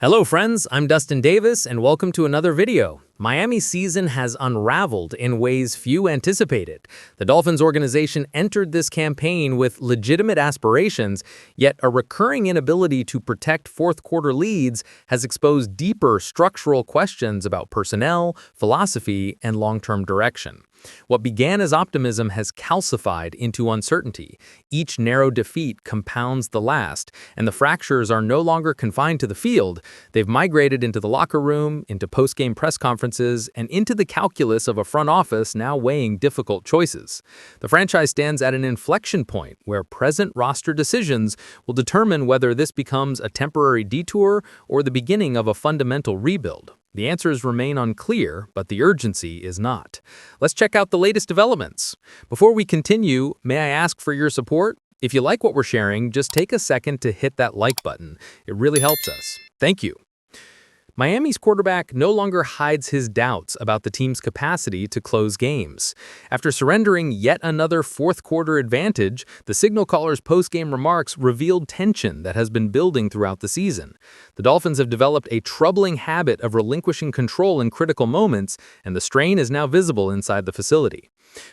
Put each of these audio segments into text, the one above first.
Hello friends, I'm Dustin Davis and welcome to another video. Miami's season has unraveled in ways few anticipated. The Dolphins organization entered this campaign with legitimate aspirations, yet a recurring inability to protect fourth-quarter leads has exposed deeper structural questions about personnel, philosophy, and long-term direction. What began as optimism has calcified into uncertainty. Each narrow defeat compounds the last, and the fractures are no longer confined to the field. They've migrated into the locker room, into post-game press conferences, and into the calculus of a front office now weighing difficult choices. The franchise stands at an inflection point where present roster decisions will determine whether this becomes a temporary detour or the beginning of a fundamental rebuild. The answers remain unclear, but the urgency is not. Let's check out the latest developments. Before we continue, may I ask for your support? If you like what we're sharing, just take a second to hit that like button. It really helps us. Thank you. Miami's quarterback no longer hides his doubts about the team's capacity to close games. After surrendering yet another fourth-quarter advantage, the signal caller's post-game remarks revealed tension that has been building throughout the season. The Dolphins have developed a troubling habit of relinquishing control in critical moments, and the strain is now visible inside the facility.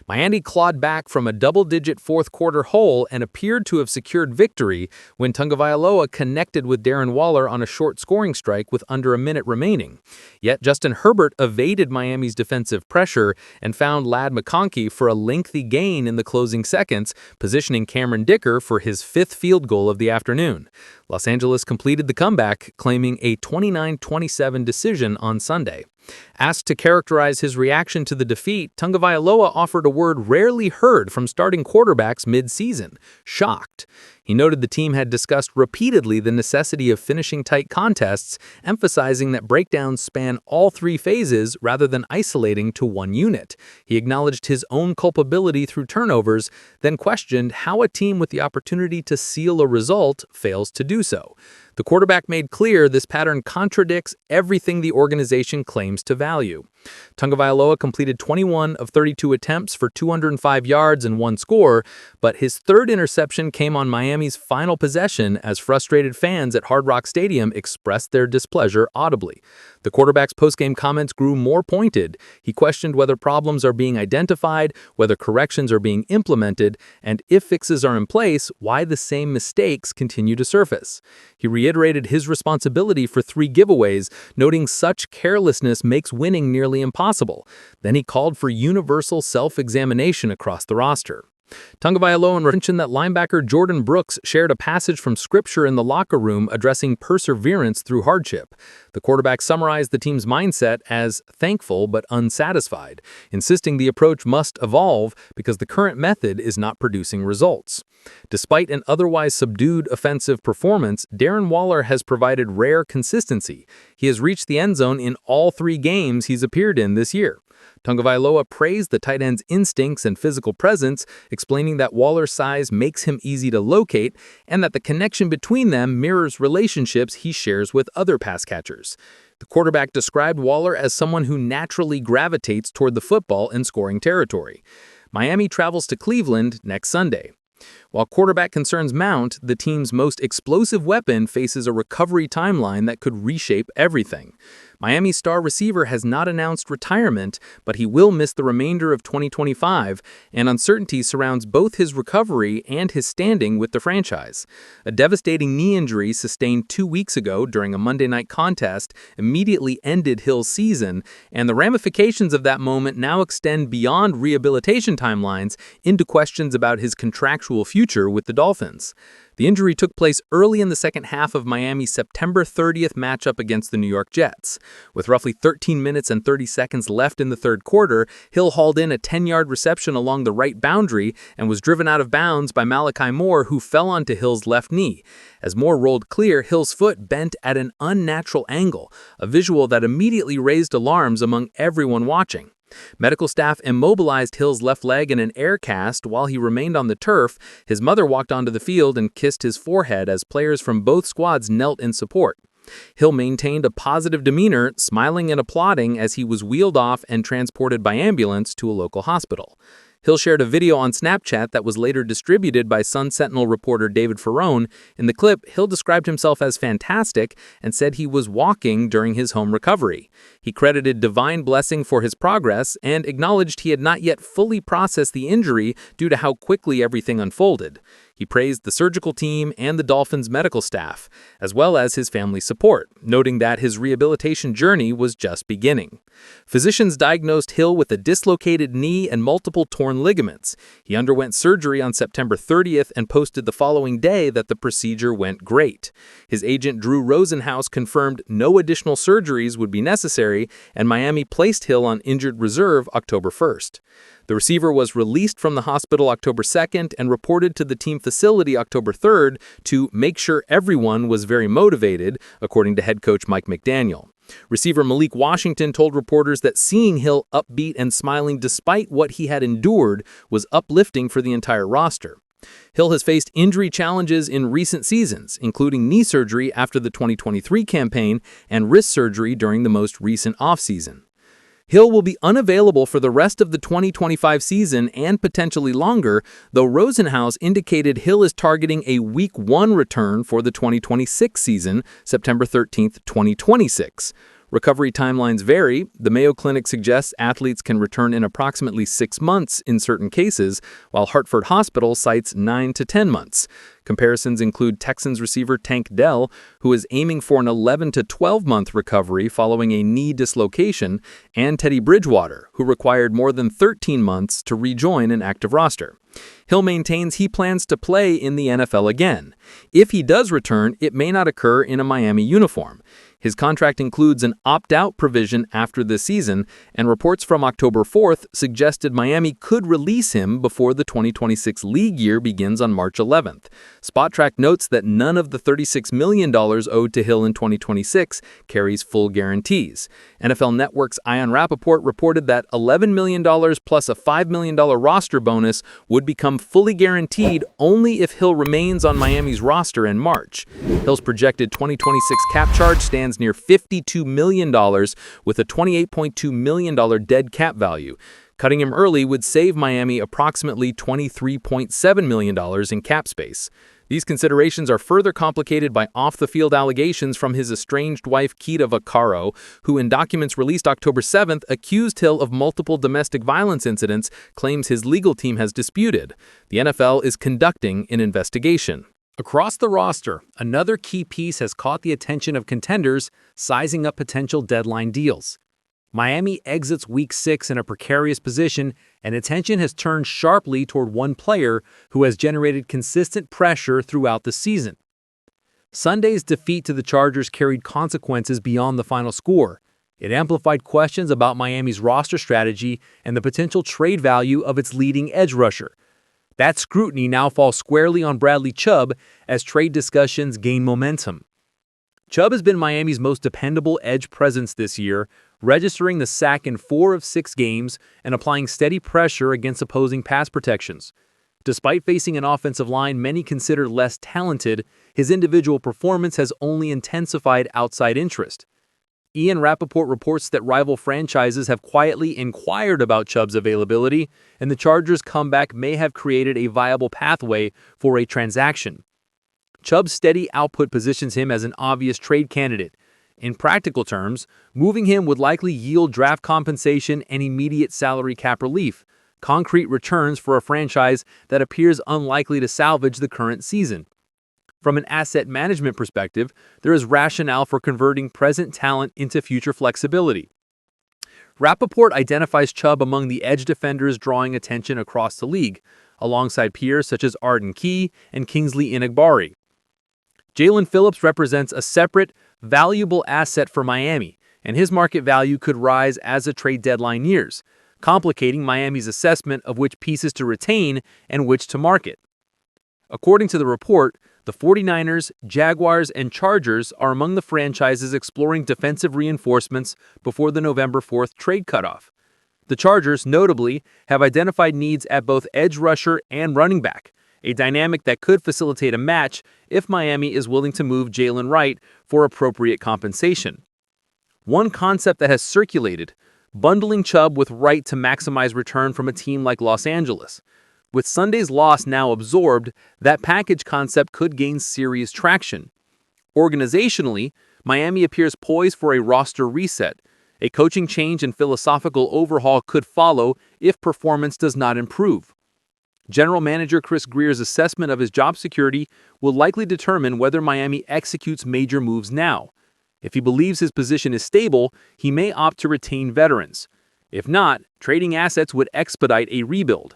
Miami clawed back from a double-digit fourth-quarter hole and appeared to have secured victory when Tagovailoa connected with Jaylen Waddle on a short scoring strike with under a minute remaining. Yet Justin Herbert evaded Miami's defensive pressure and found lad McConkey for a lengthy gain in the closing seconds, positioning Cameron Dicker for his fifth field goal of the afternoon. Los Angeles completed the comeback, claiming a 29-27 decision on Sunday. Asked to characterize his reaction to the defeat, Tagovailoa offered a word rarely heard from starting quarterbacks mid-season: shocked. He noted the team had discussed repeatedly the necessity of finishing tight contests, emphasizing that breakdowns span all three phases rather than isolating to one unit. He acknowledged his own culpability through turnovers, then questioned how a team with the opportunity to seal a result fails to do so. The quarterback made clear this pattern contradicts everything the organization claims to value. Tagovailoa completed 21 of 32 attempts for 205 yards and one score, but his third interception came on Miami's final possession as frustrated fans at Hard Rock Stadium expressed their displeasure audibly. The quarterback's postgame comments grew more pointed. He questioned whether problems are being identified, whether corrections are being implemented, and if fixes are in place, why the same mistakes continue to surface. He reiterated his responsibility for 3 giveaways, noting such carelessness makes winning nearly impossible. Then he called for universal self-examination across the roster. Tagovailoa mentioned that linebacker Jordan Brooks shared a passage from Scripture in the locker room addressing perseverance through hardship. The quarterback summarized the team's mindset as thankful but unsatisfied, insisting the approach must evolve because the current method is not producing results. Despite an otherwise subdued offensive performance, Jaylen Waddle has provided rare consistency. He has reached the end zone in all 3 games he's appeared in this year. Tagovailoa praised the tight end's instincts and physical presence, explaining that Waller's size makes him easy to locate and that the connection between them mirrors relationships he shares with other pass catchers. The quarterback described Waddle as someone who naturally gravitates toward the football in scoring territory. Miami travels to Cleveland next Sunday. While quarterback concerns mount, the team's most explosive weapon faces a recovery timeline that could reshape everything. Miami's star receiver has not announced retirement, but he will miss the remainder of 2025, and uncertainty surrounds both his recovery and his standing with the franchise. A devastating knee injury sustained 2 weeks ago during a Monday night contest immediately ended Hill's season, and the ramifications of that moment now extend beyond rehabilitation timelines into questions about his contractual future with the Dolphins. The injury took place early in the second half of Miami's September 30th matchup against the New York Jets. With roughly 13 minutes and 30 seconds left in the third quarter, Hill hauled in a 10-yard reception along the right boundary and was driven out of bounds by Malachi Moore, who fell onto Hill's left knee. As Moore rolled clear, Hill's foot bent at an unnatural angle, a visual that immediately raised alarms among everyone watching. Medical staff immobilized Hill's left leg in an air cast while he remained on the turf. His mother walked onto the field and kissed his forehead as players from both squads knelt in support. Hill maintained a positive demeanor, smiling and applauding as he was wheeled off and transported by ambulance to a local hospital. Hill shared a video on Snapchat that was later distributed by Sun Sentinel reporter David Ferrone. In the clip, Hill described himself as fantastic and said he was walking during his home recovery. He credited divine blessing for his progress and acknowledged he had not yet fully processed the injury due to how quickly everything unfolded. He praised the surgical team and the Dolphins' medical staff, as well as his family's support, noting that his rehabilitation journey was just beginning. Physicians diagnosed Hill with a dislocated knee and multiple torn ligaments. He underwent surgery on September 30th and posted the following day that the procedure went great. His agent Drew Rosenhaus confirmed no additional surgeries would be necessary, and Miami placed Hill on injured reserve October 1st. The receiver was released from the hospital October 2nd and reported to the team facility October 3rd to make sure everyone was very motivated, according to head coach Mike McDaniel. Receiver Malik Washington told reporters that seeing Hill upbeat and smiling despite what he had endured was uplifting for the entire roster. Hill has faced injury challenges in recent seasons, including knee surgery after the 2023 campaign and wrist surgery during the most recent offseason. Hill will be unavailable for the rest of the 2025 season and potentially longer, though Rosenhaus indicated Hill is targeting a Week 1 return for the 2026 season, September 13, 2026. Recovery timelines vary. The Mayo Clinic suggests athletes can return in approximately 6 months in certain cases, while Hartford Hospital cites 9 to 10 months. Comparisons include Texans receiver Tank Dell, who is aiming for an 11 to 12-month recovery following a knee dislocation, and Teddy Bridgewater, who required more than 13 months to rejoin an active roster. Hill maintains he plans to play in the NFL again. If he does return, it may not occur in a Miami uniform. His contract includes an opt-out provision after this season, and reports from October 4th suggested Miami could release him before the 2026 league year begins on March 11th. SpotTrack notes that none of the $36 million owed to Hill in 2026 carries full guarantees. NFL Network's Ian Rappaport reported that $11 million plus a $5 million roster bonus would become fully guaranteed only if Hill remains on Miami's roster in March. Hill's projected 2026 cap charge stands near $52 million with a $28.2 million dead cap value. Cutting him early would save Miami approximately $23.7 million in cap space. These considerations are further complicated by off-the-field allegations from his estranged wife Keita Vaccaro, who in documents released October 7th accused Hill of multiple domestic violence incidents, claims his legal team has disputed. The NFL is conducting an investigation. Across the roster, another key piece has caught the attention of contenders sizing up potential deadline deals. Miami exits Week 6 in a precarious position, and attention has turned sharply toward one player who has generated consistent pressure throughout the season. Sunday's defeat to the Chargers carried consequences beyond the final score. It amplified questions about Miami's roster strategy and the potential trade value of its leading edge rusher. That scrutiny now falls squarely on Bradley Chubb as trade discussions gain momentum. Chubb has been Miami's most dependable edge presence this year, registering the sack in 4 of 6 games and applying steady pressure against opposing pass protections. Despite facing an offensive line many consider less talented, his individual performance has only intensified outside interest. Ian Rappaport reports that rival franchises have quietly inquired about Chubb's availability, and the Chargers' comeback may have created a viable pathway for a transaction. Chubb's steady output positions him as an obvious trade candidate. In practical terms, moving him would likely yield draft compensation and immediate salary cap relief, concrete returns for a franchise that appears unlikely to salvage the current season. From an asset management perspective, there is rationale for converting present talent into future flexibility. Rappaport identifies Chubb among the edge defenders drawing attention across the league, alongside peers such as Arden Key and Kingsley Enagbare. Jaelan Phillips represents a separate, valuable asset for Miami, and his market value could rise as the trade deadline nears, complicating Miami's assessment of which pieces to retain and which to market. According to the report, the 49ers, Jaguars, and Chargers are among the franchises exploring defensive reinforcements before the November 4th trade cutoff. The Chargers, notably, have identified needs at both edge rusher and running back, a dynamic that could facilitate a match if Miami is willing to move Jaylen Wright for appropriate compensation. One concept that has circulated: bundling Chubb with Wright to maximize return from a team like Los Angeles. With Sunday's loss now absorbed, that package concept could gain serious traction. Organizationally, Miami appears poised for a roster reset. A coaching change and philosophical overhaul could follow if performance does not improve. General Manager Chris Grier's assessment of his job security will likely determine whether Miami executes major moves now. If he believes his position is stable, he may opt to retain veterans. If not, trading assets would expedite a rebuild.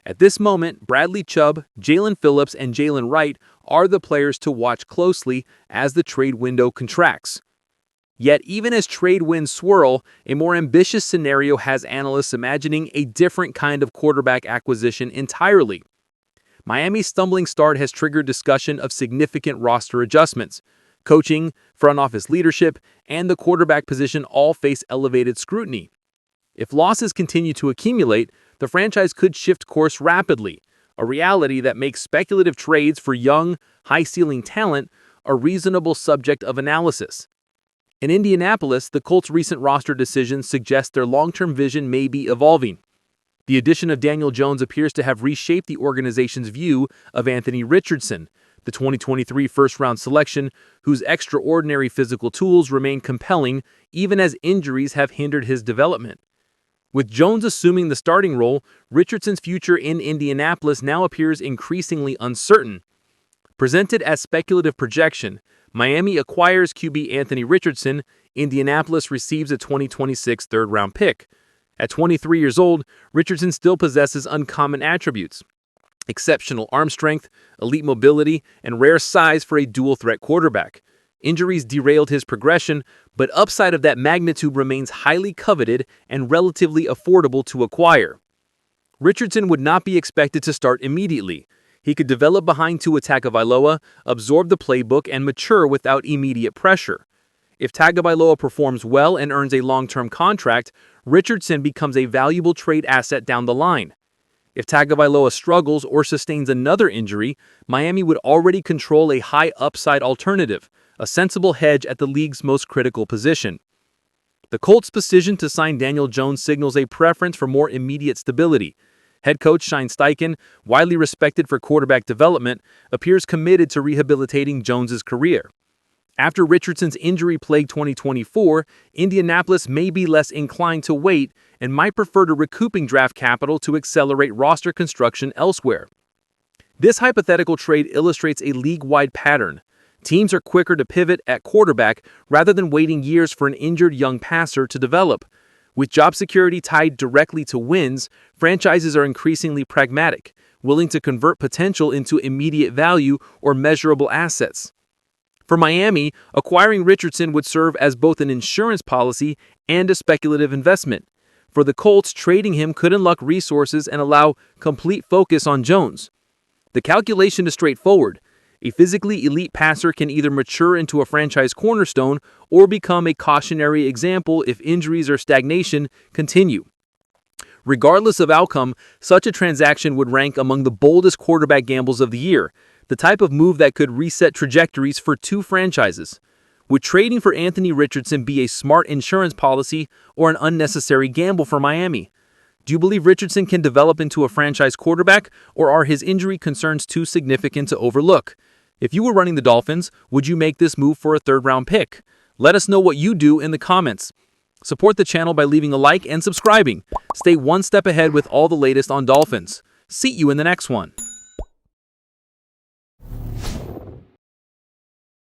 At this moment, Bradley Chubb, Jaelan Phillips, and Jaylen Wright are the players to watch closely as the trade window contracts. Yet, even as trade winds swirl, a more ambitious scenario has analysts imagining a different kind of quarterback acquisition entirely. Miami's stumbling start has triggered discussion of significant roster adjustments. Coaching, front office leadership, and the quarterback position all face elevated scrutiny. If losses continue to accumulate, the franchise could shift course rapidly, a reality that makes speculative trades for young, high-ceiling talent a reasonable subject of analysis. In Indianapolis, the Colts' recent roster decisions suggest their long-term vision may be evolving. The addition of Daniel Jones appears to have reshaped the organization's view of Anthony Richardson, the 2023 first-round selection, whose extraordinary physical tools remain compelling even as injuries have hindered his development. With Jones assuming the starting role, Richardson's future in Indianapolis now appears increasingly uncertain. Presented as speculative projection, Miami acquires QB Anthony Richardson, Indianapolis receives a 2026 third-round pick. At 23 years old, Richardson still possesses uncommon attributes: exceptional arm strength, elite mobility, and rare size for a dual-threat quarterback. Injuries derailed his progression, but upside of that magnitude remains highly coveted and relatively affordable to acquire. Richardson would not be expected to start immediately. He could develop behind Tua Tagovailoa, absorb the playbook, and mature without immediate pressure. If Tagovailoa performs well and earns a long-term contract, Richardson becomes a valuable trade asset down the line. If Tagovailoa struggles or sustains another injury, Miami would already control a high-upside alternative, a sensible hedge at the league's most critical position. The Colts' decision to sign Daniel Jones signals a preference for more immediate stability. Head coach Shane Steichen, widely respected for quarterback development, appears committed to rehabilitating Jones's career. After Richardson's injury-plagued 2024, Indianapolis may be less inclined to wait and might prefer to recouping draft capital to accelerate roster construction elsewhere. This hypothetical trade illustrates a league-wide pattern. Teams are quicker to pivot at quarterback rather than waiting years for an injured young passer to develop. With job security tied directly to wins, franchises are increasingly pragmatic, willing to convert potential into immediate value or measurable assets. For Miami, acquiring Richardson would serve as both an insurance policy and a speculative investment. For the Colts, trading him could unlock resources and allow complete focus on Jones. The calculation is straightforward. A physically elite passer can either mature into a franchise cornerstone or become a cautionary example if injuries or stagnation continue. Regardless of outcome, such a transaction would rank among the boldest quarterback gambles of the year, the type of move that could reset trajectories for two franchises. Would trading for Anthony Richardson be a smart insurance policy or an unnecessary gamble for Miami? Do you believe Richardson can develop into a franchise quarterback, or are his injury concerns too significant to overlook? If you were running the Dolphins, would you make this move for a third-round pick? Let us know what you do in the comments. Support the channel by leaving a like and subscribing. Stay one step ahead with all the latest on Dolphins. See you in the next one.